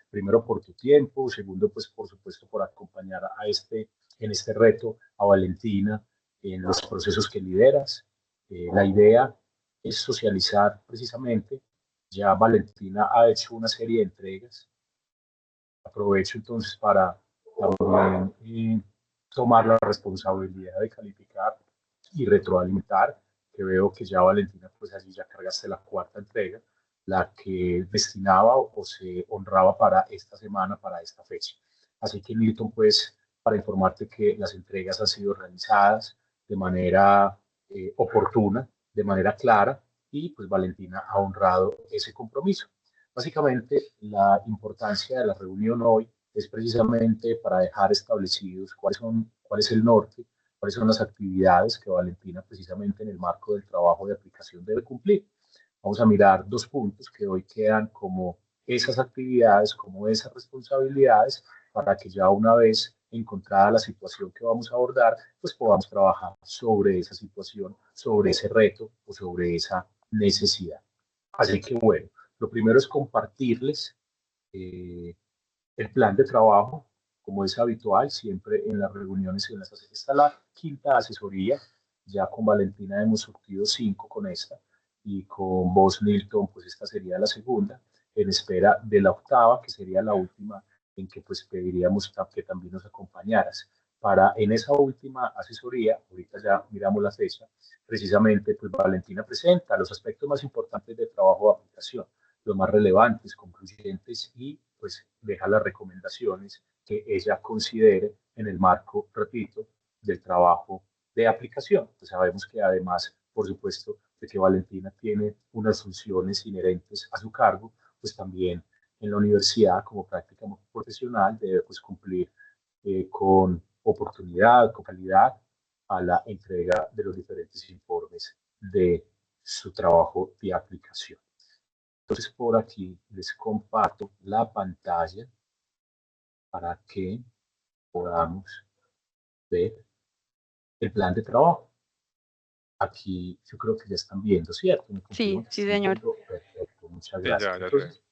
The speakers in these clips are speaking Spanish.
primero por tu tiempo, segundo, pues por supuesto por acompañar en este reto a Valentina en los procesos que lideras. La idea es socializar precisamente. Ya Valentina ha hecho una serie de entregas. Aprovecho entonces para también tomar la responsabilidad de calificar y retroalimentar, que veo que ya Valentina, pues allí ya cargaste la cuarta entrega, la que destinaba o se honraba para esta semana, para esta fecha. Así que Newton, pues, para informarte que las entregas han sido realizadas de manera oportuna, de manera clara, y pues Valentina ha honrado ese compromiso. Básicamente, la importancia de la reunión hoy es precisamente para dejar establecidos cuál es el norte, cuáles son las actividades que Valentina precisamente en el marco del trabajo de aplicación debe cumplir. Vamos a mirar dos puntos que hoy quedan como esas actividades, como esas responsabilidades, para que ya una vez encontrada la situación que vamos a abordar, pues podamos trabajar sobre esa situación, sobre ese reto o sobre esa necesidad. Así que bueno, lo primero es compartirles eh, el plan de trabajo, como es habitual, siempre en las reuniones. Esta es la quinta asesoría. Ya con Valentina hemos surtido 5 con esta, y con vos, Nilton, pues esta sería la segunda, en espera de la octava, que sería la última, en que pues pediríamos que también nos acompañaras. Para en esa última asesoría, ahorita ya miramos la fecha, precisamente pues Valentina presenta los aspectos más importantes del trabajo de aplicación, los más relevantes, concluyentes, y pues deja las recomendaciones que ella considere en el marco, repito, del trabajo de aplicación. Pues sabemos que además, por supuesto, de que Valentina tiene unas funciones inherentes a su cargo, pues también en la universidad como práctica profesional debe pues cumplir con oportunidad, con calidad a la entrega de los diferentes informes de su trabajo de aplicación. Entonces por aquí les comparto la pantalla para que podamos ver el plan de trabajo. Aquí yo creo que ya están viendo, ¿cierto? Me confirman Sí, que sí, están señor. viendo. Perfecto, muchas Sí, gracias. ya te. Entonces,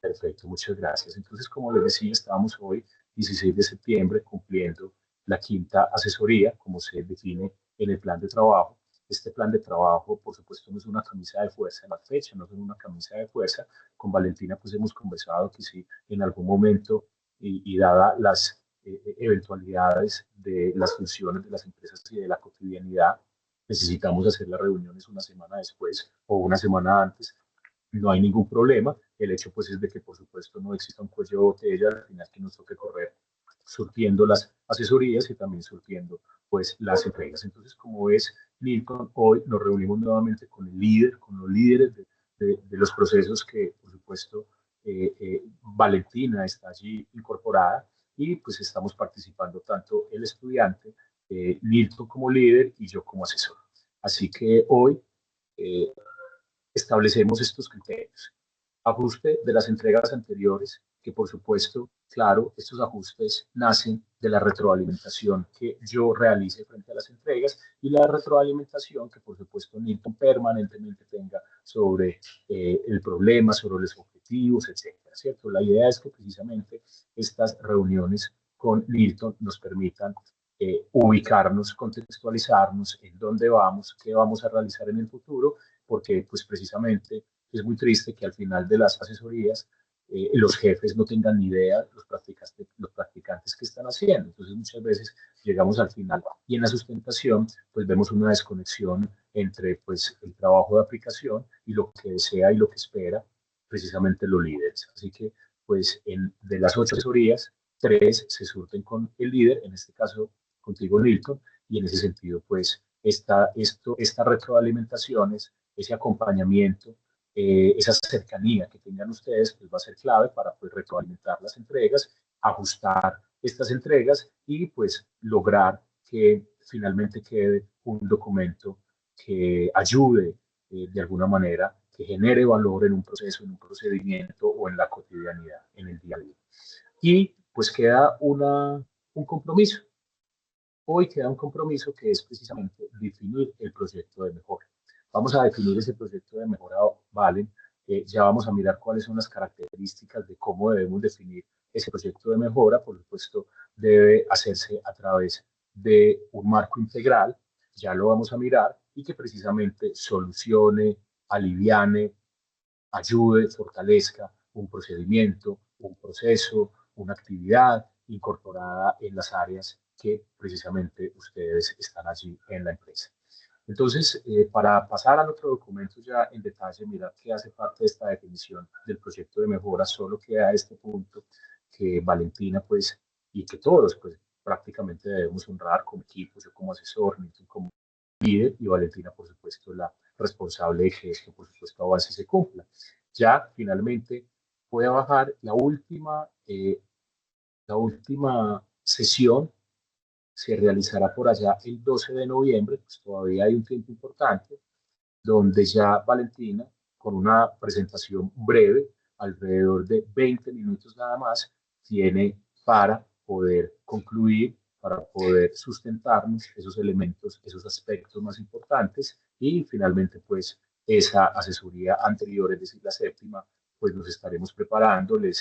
perfecto, muchas gracias. Entonces, como les decía, estamos hoy, 16 de septiembre, cumpliendo la quinta asesoría, como se define en el plan de trabajo. Este plan de trabajo, por supuesto, no es una camisa de fuerza en la fecha, no es una camisa de fuerza. Con Valentina, pues hemos conversado que si en algún momento, y dada las eventualidades de las funciones de las empresas y de la cotidianidad, necesitamos hacer las reuniones una semana después o una semana antes, no hay ningún problema. El hecho pues es de que por supuesto no exista un cuello de botella, al final que nos toque correr surtiendo las asesorías y también surtiendo pues las entregas. Entonces, como es Milton, hoy nos reunimos nuevamente con el líder, con los líderes de los procesos que por supuesto Valentina está allí incorporada, y pues estamos participando tanto el estudiante, Milton como líder y yo como asesor. Así que hoy eh, establecemos estos criterios. Ajuste de las entregas anteriores, que por supuesto, claro, estos ajustes nacen de la retroalimentación que yo realice frente a las entregas, y la retroalimentación que por supuesto Newton permanentemente tenga sobre el problema, sobre los objetivos, etcétera, ¿cierto? La idea es que precisamente estas reuniones con Newton nos permitan ubicarnos, contextualizarnos en dónde vamos, qué vamos a realizar en el futuro, porque pues precisamente es muy triste que al final de las asesorías los jefes no tengan ni idea los practicantes que están haciendo. Entonces muchas veces llegamos al final y en la sustentación pues vemos una desconexión entre pues el trabajo de aplicación y lo que desea y lo que espera precisamente los líderes. Así que pues de las 8 asesorías, 3 se surten con el líder, en este caso contigo, Nilton, y en ese sentido pues estas retroalimentaciones, ese acompañamiento, esa cercanía que tengan ustedes, pues va a ser clave para pues, retroalimentar las entregas, ajustar estas entregas y pues lograr que finalmente quede un documento que ayude de alguna manera, que genere valor en un proceso, en un procedimiento o en la cotidianidad, en el día a día. Y pues queda un compromiso. Hoy queda un compromiso que es precisamente definir el proyecto de mejora. Vamos a definir ese proyecto de mejora, Valen, Ya vamos a mirar cuáles son las características de cómo debemos definir ese proyecto de mejora. Por supuesto, debe hacerse a través de un marco integral, ya lo vamos a mirar, y que precisamente solucione, aliviane, ayude, fortalezca un procedimiento, un proceso, una actividad incorporada en las áreas que precisamente ustedes están allí en la empresa. Entonces, para pasar al otro documento ya en detalle, mirar qué hace parte de esta definición del proyecto de mejora, solo queda este punto que Valentina, pues, y que todos, pues, prácticamente debemos honrar como equipo, yo como asesor, Milton como líder, y Valentina, por supuesto, la responsable de que esto, por supuesto, avance y se cumpla. Ya, finalmente, voy a bajar la última sesión se realizará por allá el 12 de noviembre, pues todavía hay un tiempo importante, donde ya Valentina, con una presentación breve, alrededor de 20 minutos nada más, tiene para poder concluir, para poder sustentarnos esos elementos, esos aspectos más importantes y finalmente pues esa asesoría anterior, es decir, la séptima, pues nos estaremos preparando, le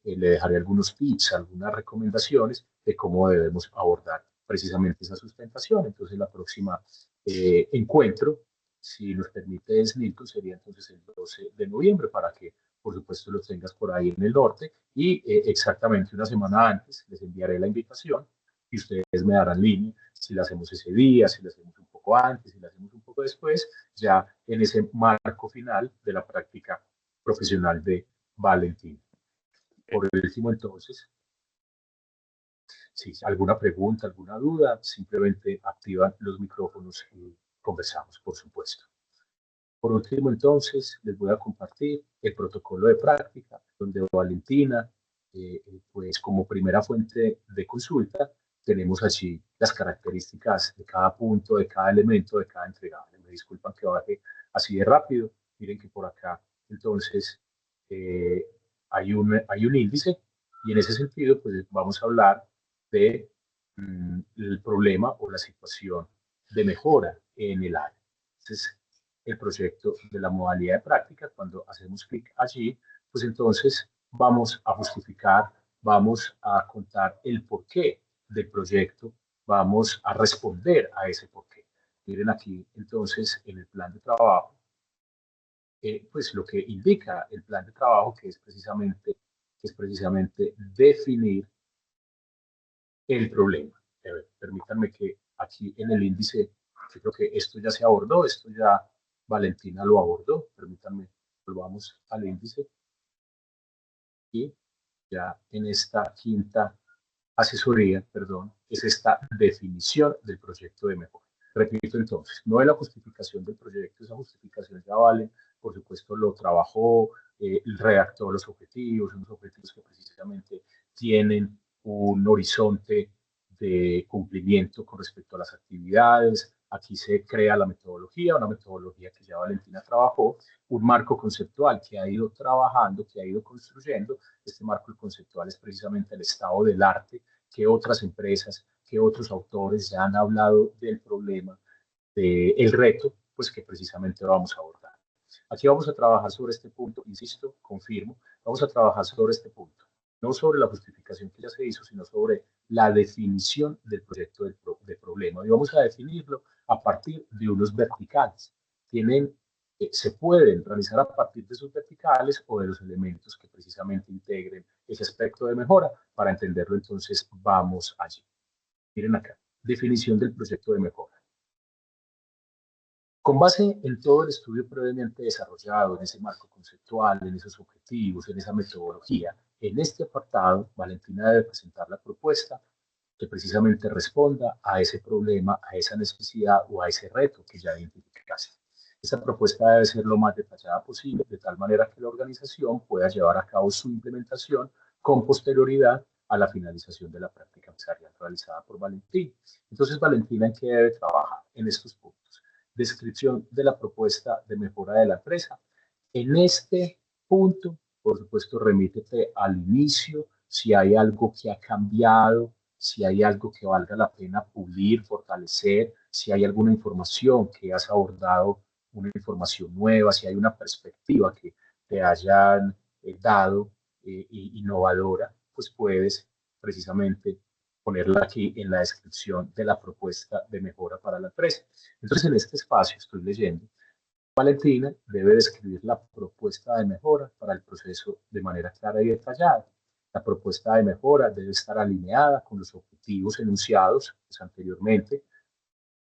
dejaré algunos tips, algunas recomendaciones de cómo debemos abordar precisamente esa sustentación. Entonces la próxima encuentro, si nos permite Milton, sería entonces el 12 de noviembre para que, por supuesto, los tengas por ahí en el norte y exactamente una semana antes les enviaré la invitación y ustedes me darán línea si la hacemos ese día, si la hacemos un poco antes, si la hacemos un poco después, ya en ese marco final de la práctica profesional de Valentín. Por último, entonces, si alguna pregunta, alguna duda, simplemente activan los micrófonos y conversamos, por supuesto. Por último, entonces, les voy a compartir el protocolo de práctica, donde Valentina, pues como primera fuente de consulta, tenemos allí las características de cada punto, de cada elemento, de cada entregable. Me disculpan que baje así de rápido. Miren que por acá, entonces, eh, hay un índice y en ese sentido, pues vamos a hablar de el problema o la situación de mejora en el área. Entonces, el proyecto de la modalidad de práctica, cuando hacemos clic allí, pues entonces vamos a justificar, vamos a contar el porqué del proyecto, vamos a responder a ese porqué. Miren aquí entonces en el plan de trabajo, pues lo que indica el plan de trabajo, que es precisamente definir el problema. Permítanme que aquí en el índice, yo creo que esto ya se abordó, esto ya Valentina lo abordó. Permítanme, volvamos al índice y ya en esta quinta asesoría, perdón, es esta definición del proyecto de mejora. Repito entonces, no es la justificación del proyecto, esa justificación ya vale, por supuesto lo trabajó, redactó los objetivos, unos objetivos que precisamente tienen un horizonte de cumplimiento con respecto a las actividades. Aquí se crea la metodología, una metodología que ya Valentina trabajó, un marco conceptual que ha ido trabajando, que ha ido construyendo. Este marco conceptual es precisamente el estado del arte, que otras empresas, que otros autores ya han hablado del problema, del reto, pues que precisamente lo vamos a abordar. Aquí vamos a trabajar sobre este punto, insisto, confirmo, vamos a trabajar sobre este punto, no sobre la justificación que ya se hizo, sino sobre la definición del proyecto de problema. Y vamos a definirlo a partir de unos verticales. Se pueden realizar a partir de sus verticales o de los elementos que precisamente integren ese aspecto de mejora. Para entenderlo, entonces, vamos allí. Miren acá, definición del proyecto de mejora. Con base en todo el estudio previamente desarrollado, en ese marco conceptual, en esos objetivos, en esa metodología, en este apartado, Valentina debe presentar la propuesta que precisamente responda a ese problema, a esa necesidad o a ese reto que ya identificaste. Esta propuesta debe ser lo más detallada posible, de tal manera que la organización pueda llevar a cabo su implementación con posterioridad a la finalización de la práctica empresarial realizada por Valentina. Entonces, Valentina, ¿en qué debe trabajar? En estos puntos. Descripción de la propuesta de mejora de la empresa. En este punto, por supuesto, remítete al inicio, si hay algo que ha cambiado, si hay algo que valga la pena pulir, fortalecer, si hay alguna información que has abordado, una información nueva, si hay una perspectiva que te hayan dado innovadora, pues puedes precisamente ponerla aquí en la descripción de la propuesta de mejora para la empresa. Entonces, en este espacio estoy leyendo, Valentina debe describir la propuesta de mejora para el proceso de manera clara y detallada. La propuesta de mejora debe estar alineada con los objetivos enunciados pues, anteriormente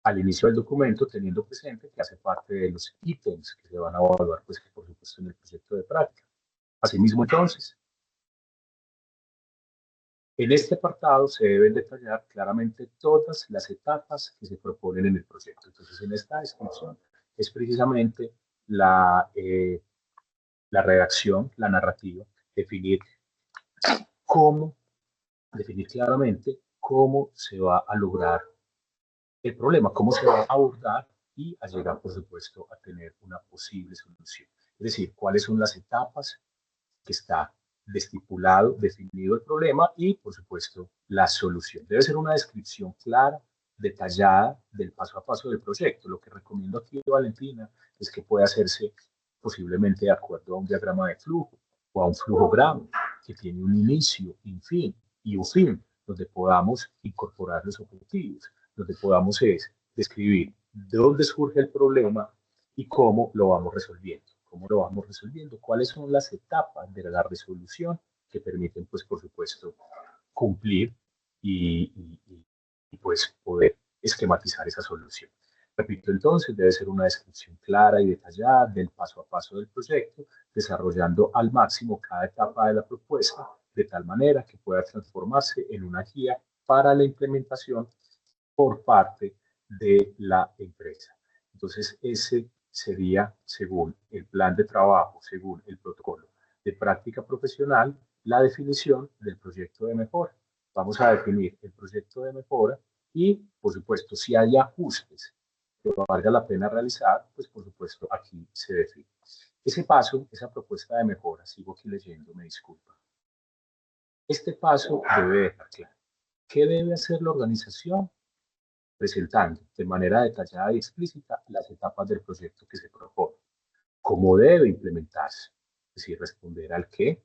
al inicio del documento, teniendo presente que hace parte de los ítems que se van a evaluar, pues, por supuesto, en el proyecto de práctica. Asimismo, entonces, en este apartado se deben detallar claramente todas las etapas que se proponen en el proyecto. Entonces, en esta descripción es precisamente la redacción, la narrativa, definir cómo, definir claramente cómo se va a lograr el problema, cómo se va a abordar y a llegar, por supuesto, a tener una posible solución. Es decir, cuáles son las etapas que está estipulado, definido el problema y, por supuesto, la solución. Debe ser una descripción clara, detallada del paso a paso del proyecto. Lo que recomiendo aquí, Valentina, es que pueda hacerse posiblemente de acuerdo a un diagrama de flujo o a un flujograma que tiene un inicio, un fin y un fin, donde podamos incorporar los objetivos, donde podamos describir de dónde surge el problema y cómo lo vamos resolviendo. ¿Cómo lo vamos resolviendo? ¿Cuáles son las etapas de la resolución que permiten, pues, por supuesto, cumplir y pues poder esquematizar esa solución? Repito, entonces, debe ser una descripción clara y detallada del paso a paso del proyecto, desarrollando al máximo cada etapa de la propuesta, de tal manera que pueda transformarse en una guía para la implementación por parte de la empresa. Entonces, ese sería, según el plan de trabajo, según el protocolo de práctica profesional, la definición del proyecto de mejora. Vamos a definir el proyecto de mejora y, por supuesto, si hay ajustes que valga la pena realizar, pues por supuesto aquí se define. Ese paso, esa propuesta de mejora, sigo aquí leyendo, me disculpa. Este paso debe dejar claro qué debe hacer la organización presentando de manera detallada y explícita las etapas del proyecto que se propone, cómo debe implementarse, es decir, responder al qué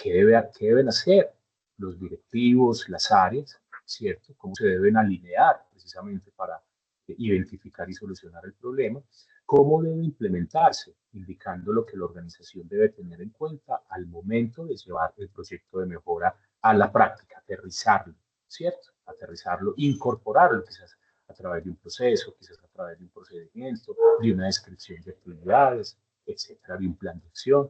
deben hacer los directivos, las áreas, ¿cierto? Cómo se deben alinear precisamente para identificar y solucionar el problema, cómo debe implementarse, indicando lo que la organización debe tener en cuenta al momento de llevar el proyecto de mejora a la práctica, aterrizarlo, ¿cierto? Aterrizarlo, incorporarlo quizás a través de un proceso, quizás a través de un procedimiento, de una descripción de actividades, etcétera, de un plan de acción.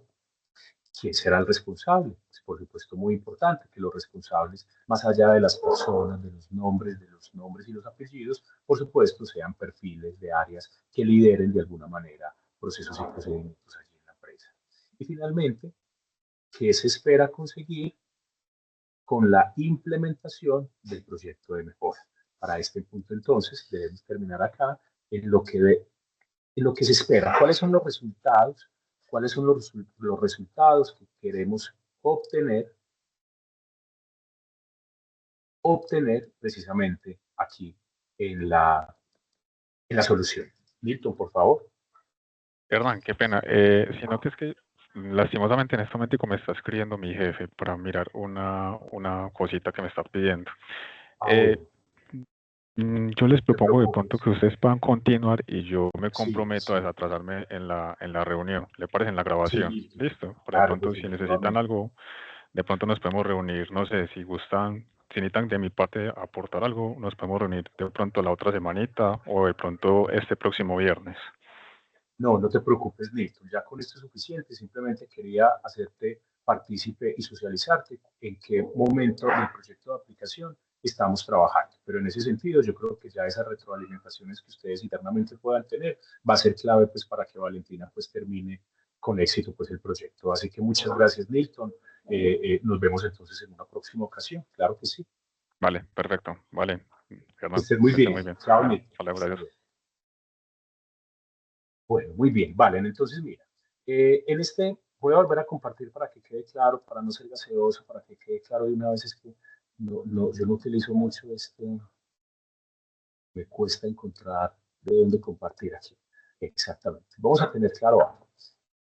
¿Quién será el responsable? Pues por supuesto, muy importante que los responsables, más allá de las personas, de los nombres y los apellidos, por supuesto, sean perfiles de áreas que lideren de alguna manera procesos y procedimientos allí en la empresa. Y finalmente, ¿qué se espera conseguir con la implementación del proyecto de mejora? Para este punto, entonces, debemos terminar acá en lo que se espera. ¿Cuáles son los resultados? ¿Cuáles son los resultados que queremos obtener precisamente aquí en la solución? Milton, por favor. Hernán, qué pena. Sino que es que lastimosamente en este momento me está escribiendo mi jefe para mirar una cosita que me está pidiendo. Bueno, Yo les no te propongo de pronto preocupes. que ustedes puedan continuar y yo me Sí, comprometo a sí, desatrasarme en la reunión. ¿Le parece? En la sí, grabación. Milton. ¿Listo? Pero de Claro, pronto si necesitan definitivamente. algo, de pronto nos podemos reunir. No sé, si gustan, si necesitan de mi parte aportar algo, nos podemos reunir de pronto la otra semanita o de pronto este próximo viernes. No, no te preocupes, Milton. Ya con esto es suficiente. Simplemente quería hacerte partícipe y socializarte en qué momento del proyecto de aplicación estamos trabajando. Pero en ese sentido, yo creo que ya esas retroalimentaciones que ustedes internamente puedan tener va a ser clave pues para que Valentina pues termine con éxito pues el proyecto. Así que muchas gracias, Milton. Nos vemos entonces en una próxima ocasión. Claro que sí. Vale, perfecto. Vale, Que Germán, estés muy que esté bien. muy bien. Chao, Milton. Vale, Hasta gracias. luego. Bueno, muy bien, vale. Entonces, mira, en este voy a volver a compartir para que quede claro, para no ser gaseoso, para que quede claro de una vez es que yo no utilizo mucho me cuesta encontrar de dónde compartir aquí. Exactamente. Vamos a tener claro algo.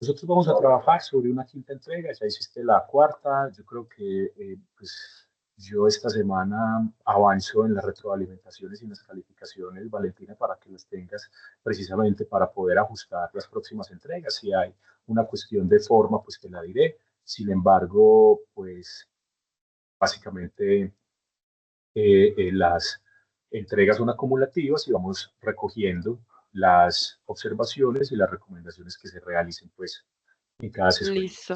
Nosotros vamos a trabajar sobre una quinta entrega, ya hiciste la cuarta, yo creo que pues yo esta semana avanzo en las retroalimentaciones y en las calificaciones, Valentina, para que las tengas precisamente para poder ajustar las próximas entregas. Si hay una cuestión de forma, pues te la diré. Sin embargo, pues básicamente las entregas son acumulativas y vamos recogiendo las observaciones y las recomendaciones que se realicen pues en cada asesoría. Listo.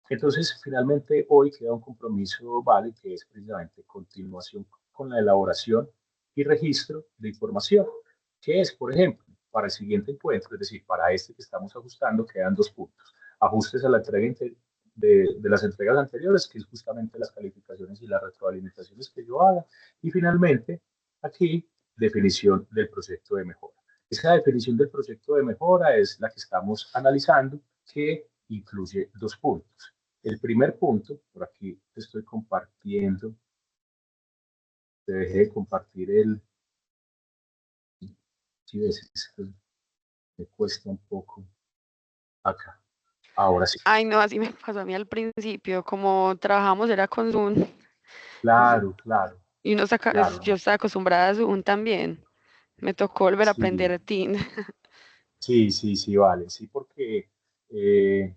Entonces, finalmente, hoy queda un compromiso, vale, que es precisamente continuación con la elaboración y registro de información, que es, por ejemplo, para el siguiente encuentro, es decir, para este que estamos ajustando, quedan 2 puntos. Ajustes a la entrega de las entregas anteriores, que es justamente las calificaciones y las retroalimentaciones que yo haga. Y finalmente, aquí, definición del proyecto de mejora. Esa definición del proyecto de mejora es la que estamos analizando, que incluye 2 puntos. El primer punto, por aquí te estoy compartiendo, te dejé de compartir si ves, me cuesta un poco acá. Ahora sí. Ay, no, así me pasó a mí al principio, como trabajamos era con Zoom Claro, claro, y uno saca, claro, yo no. estaba acostumbrada a Zoom también. Me tocó volver a Sí, aprender Team. sí, vale, sí, porque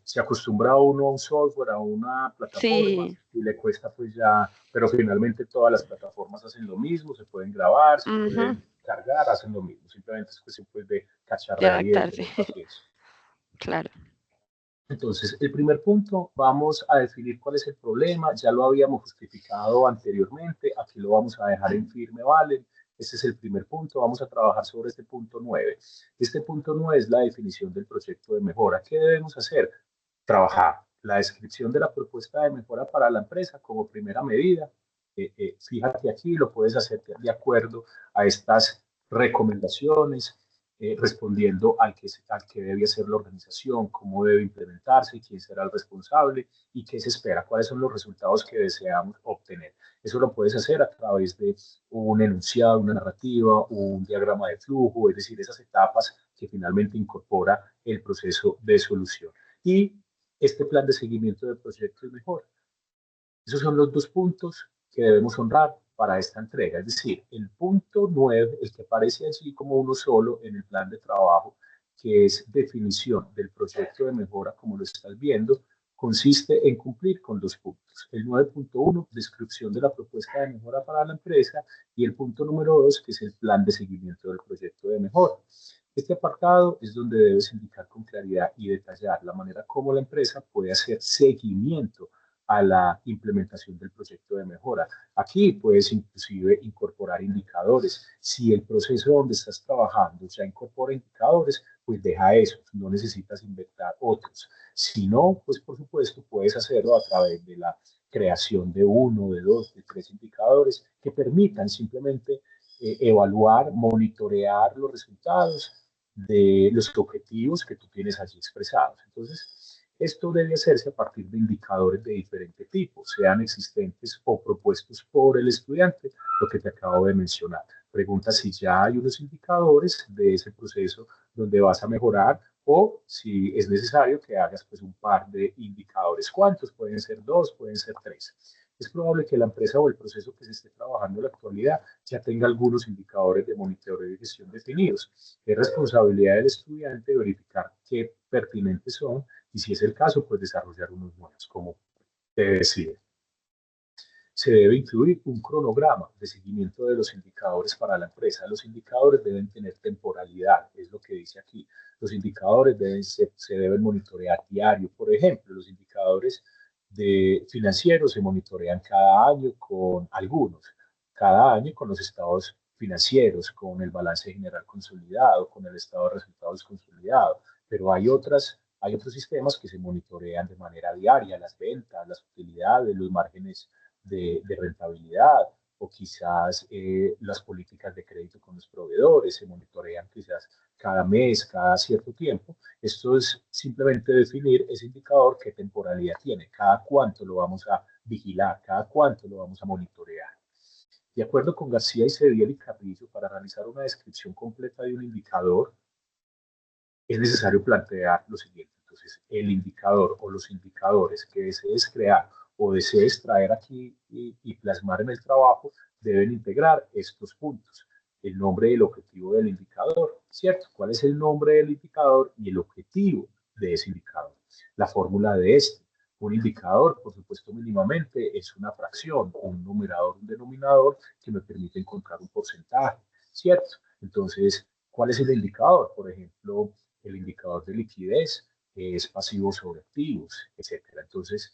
se acostumbra uno a un software, a una plataforma, Sí. y le cuesta pues ya, pero finalmente todas las plataformas hacen lo mismo, se pueden grabar, se Ujú. pueden cargar, hacen lo mismo, simplemente es cuestión pues de De cacharrear y de adaptarse. tener paciencia. Claro. Entonces, el primer punto, vamos a definir cuál es el problema, ya lo habíamos justificado anteriormente, aquí lo vamos a dejar en firme, ¿vale? Este es el primer punto, vamos a trabajar sobre este punto 9. Este punto 9 es la definición del proyecto de mejora. ¿Qué debemos hacer? Trabajar la descripción de la propuesta de mejora para la empresa como primera medida. Fíjate aquí, lo puedes hacer de acuerdo a estas recomendaciones, respondiendo al que debe hacer la organización, cómo debe implementarse, quién será el responsable y qué se espera, cuáles son los resultados que deseamos obtener. Eso lo puedes hacer a través de un enunciado, una narrativa, un diagrama de flujo, es decir, esas etapas que finalmente incorpora el proceso de solución. Y este plan de seguimiento del proyecto es mejor. Esos son los 2 puntos que debemos honrar para esta entrega. Es decir, el punto 9, el que aparece allí como uno solo en el plan de trabajo, que es definición del proyecto de mejora, como lo estás viendo, consiste en cumplir con 2 puntos. El 9.1, descripción de la propuesta de mejora para la empresa, y el punto número 2, que es el plan de seguimiento del proyecto de mejora. Este apartado es donde debes indicar con claridad y detallar la manera como la empresa puede hacer seguimiento a la implementación del proyecto de mejora. Aquí puedes inclusive incorporar indicadores. Si el proceso donde estás trabajando ya incorpora indicadores, pues deja eso, no necesitas inventar otros. Si no, pues por supuesto puedes hacerlo a través de la creación de 1, de 2, de 3 indicadores que permitan simplemente evaluar, monitorear los resultados de los objetivos que tú tienes allí expresados. Entonces, esto debe hacerse a partir de indicadores de diferente tipo, sean existentes o propuestos por el estudiante, lo que te acabo de mencionar. Pregunta si ya hay unos indicadores de ese proceso donde vas a mejorar o si es necesario que hagas pues un par de indicadores. ¿Cuántos? Pueden ser 2, pueden ser 3. Es probable que la empresa o el proceso que se esté trabajando en la actualidad ya tenga algunos indicadores de monitoreo y gestión definidos. Es responsabilidad del estudiante verificar qué pertinentes son y si es el caso, pues desarrollar unos nuevos, como te decía. Se debe incluir un cronograma de seguimiento de los indicadores para la empresa. Los indicadores deben tener temporalidad, es lo que dice aquí. Los indicadores se deben monitorear diario. Por ejemplo, los indicadores financieros se monitorean cada año con algunos, cada año con los estados financieros, con el balance general consolidado, con el estado de resultados consolidado, pero hay otros sistemas que se monitorean de manera diaria, las ventas, las utilidades, los márgenes de rentabilidad o quizás las políticas de crédito con los proveedores se monitorean quizás cada mes, cada cierto tiempo. Esto es simplemente definir ese indicador, qué temporalidad tiene, cada cuánto lo vamos a vigilar, cada cuánto lo vamos a monitorear. De acuerdo con García y Cediel y Carrillo, para realizar una descripción completa de un indicador, es necesario plantear lo siguiente. Entonces, el indicador o los indicadores que desees crear o desees traer aquí y plasmar en el trabajo deben integrar estos puntos. El nombre y el objetivo del indicador, ¿cierto? ¿Cuál es el nombre del indicador y el objetivo de ese indicador? La fórmula de este. Un indicador, por supuesto, mínimamente es una fracción, un numerador, un denominador que me permite encontrar un porcentaje, ¿cierto? Entonces, ¿cuál es el indicador? Por ejemplo, el indicador de liquidez es pasivos sobre activos, etcétera. Entonces,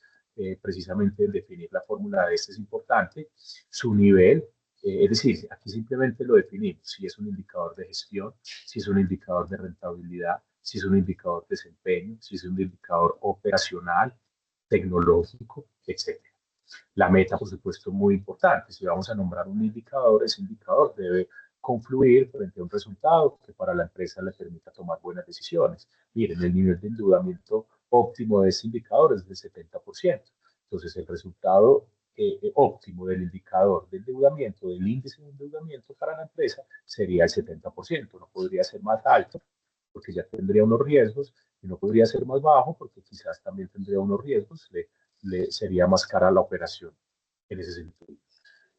precisamente definir la fórmula de este es importante. Su nivel, es decir, aquí simplemente lo definimos, si es un indicador de gestión, si es un indicador de rentabilidad, si es un indicador de desempeño, si es un indicador operacional, tecnológico, etcétera. La meta, por supuesto, muy importante. Si vamos a nombrar un indicador, ese indicador debe confluir frente a un resultado que para la empresa le permita tomar buenas decisiones. Miren, el nivel de endeudamiento óptimo de ese indicador es del 70%. Entonces, el resultado óptimo del indicador de endeudamiento, del índice de endeudamiento para la empresa, sería el 70%. No podría ser más alto porque ya tendría unos riesgos y no podría ser más bajo porque quizás también tendría unos riesgos, sería más cara la operación en ese sentido.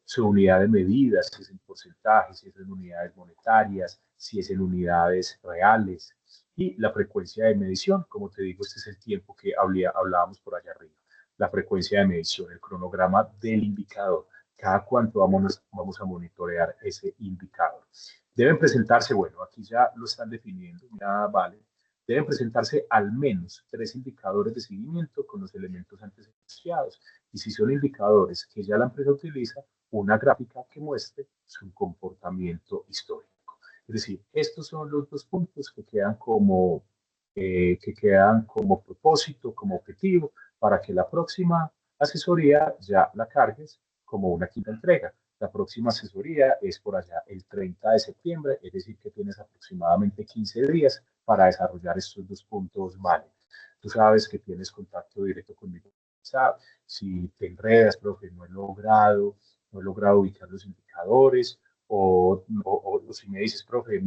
Su unidad de medidas, si es en porcentajes, si es en unidades monetarias, si es en unidades reales, y la frecuencia de medición, como te digo, este es el tiempo que hablábamos por allá arriba. La frecuencia de medición, el cronograma del indicador, cada cuánto vamos a monitorear ese indicador. Deben presentarse, bueno, aquí ya lo están definiendo, ya vale, deben presentarse al menos 3 indicadores de seguimiento con los elementos antes enunciados. Y si son indicadores que ya la empresa utiliza, una gráfica que muestre su comportamiento histórico. Es decir, estos son los dos puntos que quedan como propósito, como objetivo, para que la próxima asesoría ya la cargues como una quinta entrega. La próxima asesoría es por allá el 30 de septiembre, es decir, que tienes aproximadamente 15 días para desarrollar estos dos puntos válidos. Tú sabes que tienes contacto directo conmigo. Si te enredas, profe, no he logrado ubicar los indicadores, o si me dices, profe,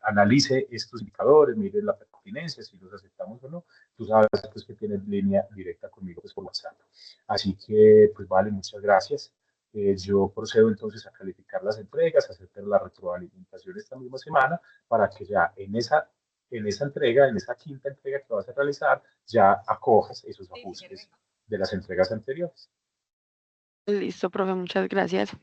analice estos indicadores, mire la pertinencia, si los aceptamos o no, tú sabes pues, que tienes línea directa conmigo pues, por WhatsApp. Así que, pues vale, muchas gracias. Yo procedo entonces a calificar las entregas, a hacer la retroalimentación esta misma semana, para que ya en esa entrega, en esa quinta entrega que vas a realizar, ya acojas esos ajustes de las entregas anteriores. Listo, profe, muchas gracias.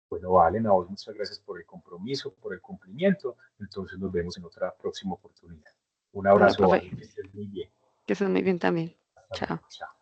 Bueno, Valen, a vos muchas gracias por el compromiso, por el cumplimiento. Entonces nos vemos en otra próxima oportunidad. Un Bueno, abrazo, profe, Valen, que estés muy bien. que estés muy bien también. Hasta Chao. luego, chao.